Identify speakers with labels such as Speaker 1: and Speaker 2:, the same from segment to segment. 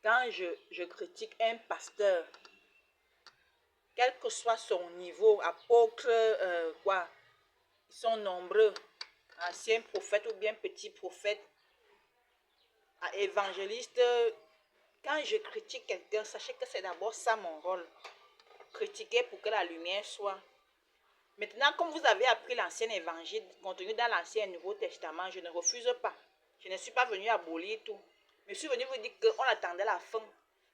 Speaker 1: quand je critique un pasteur, quel que soit son niveau, apôtre, ils sont nombreux, anciens prophètes ou bien petits prophètes, évangélistes, quand je critique quelqu'un, sachez que c'est d'abord ça mon rôle. Critiquer pour que la lumière soit. Maintenant, comme vous avez appris l'ancien évangile, contenu dans l'ancien et Nouveau Testament, je ne refuse pas. Je ne suis pas venu abolir tout. Mais je suis venu vous dire qu'on attendait la fin.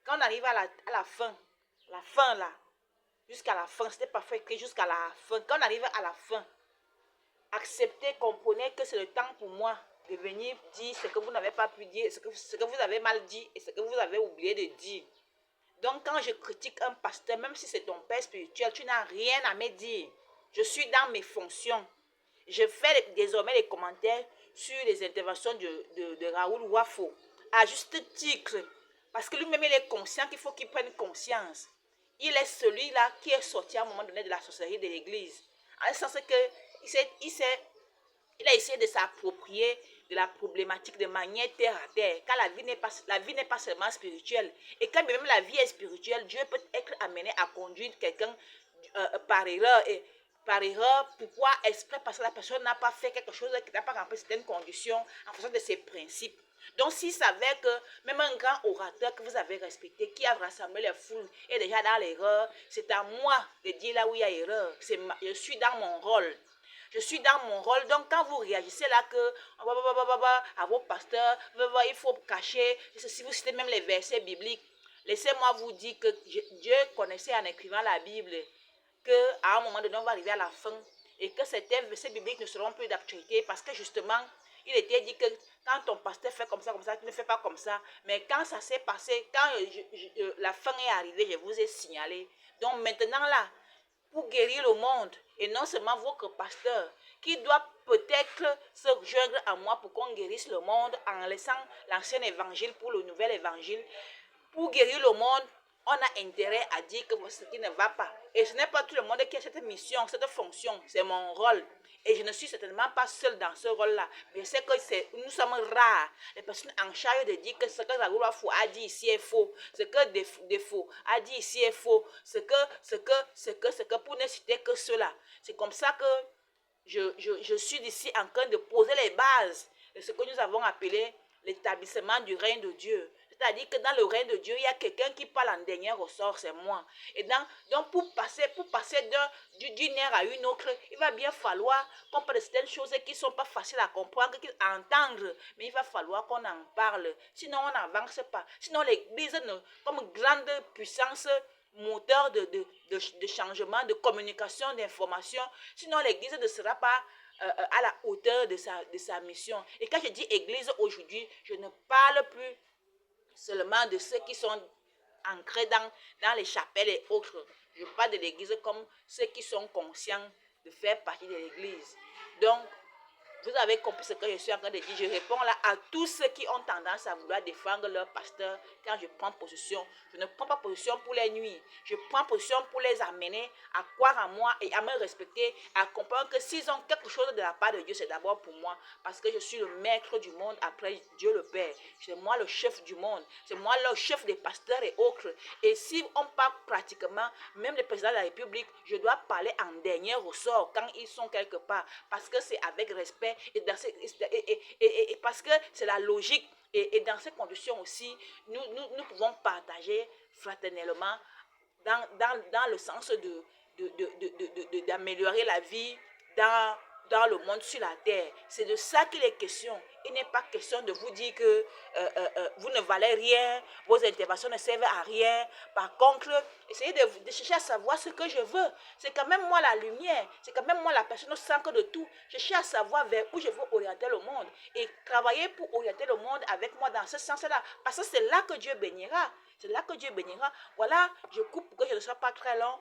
Speaker 1: Quand on arrive à la fin là, jusqu'à la fin, c'était parfois écrit jusqu'à la fin. Quand on arrive à la fin, acceptez, comprenez que c'est le temps pour moi de venir dire ce que vous n'avez pas pu dire, ce que vous avez mal dit et ce que vous avez oublié de dire. Donc quand je critique un pasteur, même si c'est ton père spirituel, tu n'as rien à me dire. Je suis dans mes fonctions. Je fais désormais les commentaires sur les interventions de Raoul Wafo, à juste titre, parce que lui-même il est conscient qu'il faut qu'il prenne conscience. Il est celui-là qui est sorti à un moment donné de la sorcellerie de l'église. En ce sens il a essayé de s'approprier de la problématique de manière terre à terre, car la vie n'est pas seulement spirituelle. Et quand même la vie est spirituelle, Dieu peut être amené à conduire quelqu'un par erreur. Et par erreur, pourquoi exprès? Parce que la personne n'a pas fait quelque chose qui n'a pas rempli certaines conditions en fonction de ses principes. Donc, s'il savait que même un grand orateur que vous avez respecté, qui a rassemblé les foules, est déjà dans l'erreur, c'est à moi de dire là où il y a erreur. Je suis dans mon rôle. Je suis dans mon rôle. Donc, quand vous réagissez là que à vos pasteurs, il faut cacher, si vous citez même les versets bibliques, laissez-moi vous dire que Dieu connaissait en écrivant la Bible qu'à un moment donné, on va arriver à la fin et que certains versets bibliques ne seront plus d'actualité parce que justement, il était dit que quand ton pasteur fait comme ça, tu ne fais pas comme ça. Mais quand ça s'est passé, quand la fin est arrivée, je vous ai signalé. Donc maintenant là, pour guérir le monde, et non seulement votre pasteur, qui doit peut-être se joindre à moi pour qu'on guérisse le monde en laissant l'ancien évangile pour le nouvel évangile. Pour guérir le monde, on a intérêt à dire que ce qui ne va pas. Et ce n'est pas tout le monde qui a cette mission, cette fonction, c'est mon rôle. Et je ne suis certainement pas seule dans ce rôle-là. Mais c'est que nous sommes rares, les personnes en charge de dire que ce que Raoul Wafo a dit ici est faux, ce que Défaut a dit ici est faux, ce que, pour ne citer que cela. C'est comme ça que je suis ici en train de poser les bases de ce que nous avons appelé l'établissement du règne de Dieu. C'est-à-dire que dans le règne de Dieu, il y a quelqu'un qui parle en dernier ressort, c'est moi. Et donc pour passer d'une ère à une autre, il va bien falloir qu'on parle de certaines choses qui ne sont pas faciles à comprendre, à entendre, mais il va falloir qu'on en parle. Sinon, on n'avance pas. Sinon, l'Église, comme grande puissance, moteur de changement, de communication, d'information, sinon l'Église ne sera pas à la hauteur de sa mission. Et quand je dis Église aujourd'hui, je ne parle plus seulement de ceux qui sont ancrés dans les chapelles et autres. Je parle de l'Église comme ceux qui sont conscients de faire partie de l'Église. Donc, vous avez compris ce que je suis en train de dire. Je réponds là à tous ceux qui ont tendance à vouloir défendre leur pasteur quand je prends position. Je ne prends pas position pour les nuire. Je prends position pour les amener à croire en moi et à me respecter, à comprendre que s'ils ont quelque chose de la part de Dieu, c'est d'abord pour moi. Parce que je suis le maître du monde après Dieu le Père. C'est moi le chef du monde. C'est moi le chef des pasteurs et autres. Et si on parle pratiquement, même le président de la République, je dois parler en dernier ressort quand ils sont quelque part. Parce que c'est avec respect. Et parce que c'est la logique et dans ces conditions aussi nous pouvons partager fraternellement dans le sens d'améliorer la vie dans le monde sur la terre. C'est de ça qu'il est question. Il n'est pas question de vous dire que vous ne valez rien, vos interventions ne servent à rien. Par contre, essayez de chercher à savoir ce que je veux. C'est quand même moi la lumière, c'est quand même moi la personne au centre de tout. Je cherche à savoir vers où je veux orienter le monde et travailler pour orienter le monde avec moi dans ce sens-là. Parce que c'est là que Dieu bénira. C'est là que Dieu bénira. Voilà, je coupe pour que je ne sois pas très long.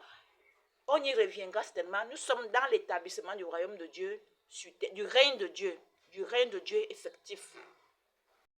Speaker 1: On y reviendra certainement. Nous sommes dans l'établissement du royaume de Dieu, du règne de Dieu effectif.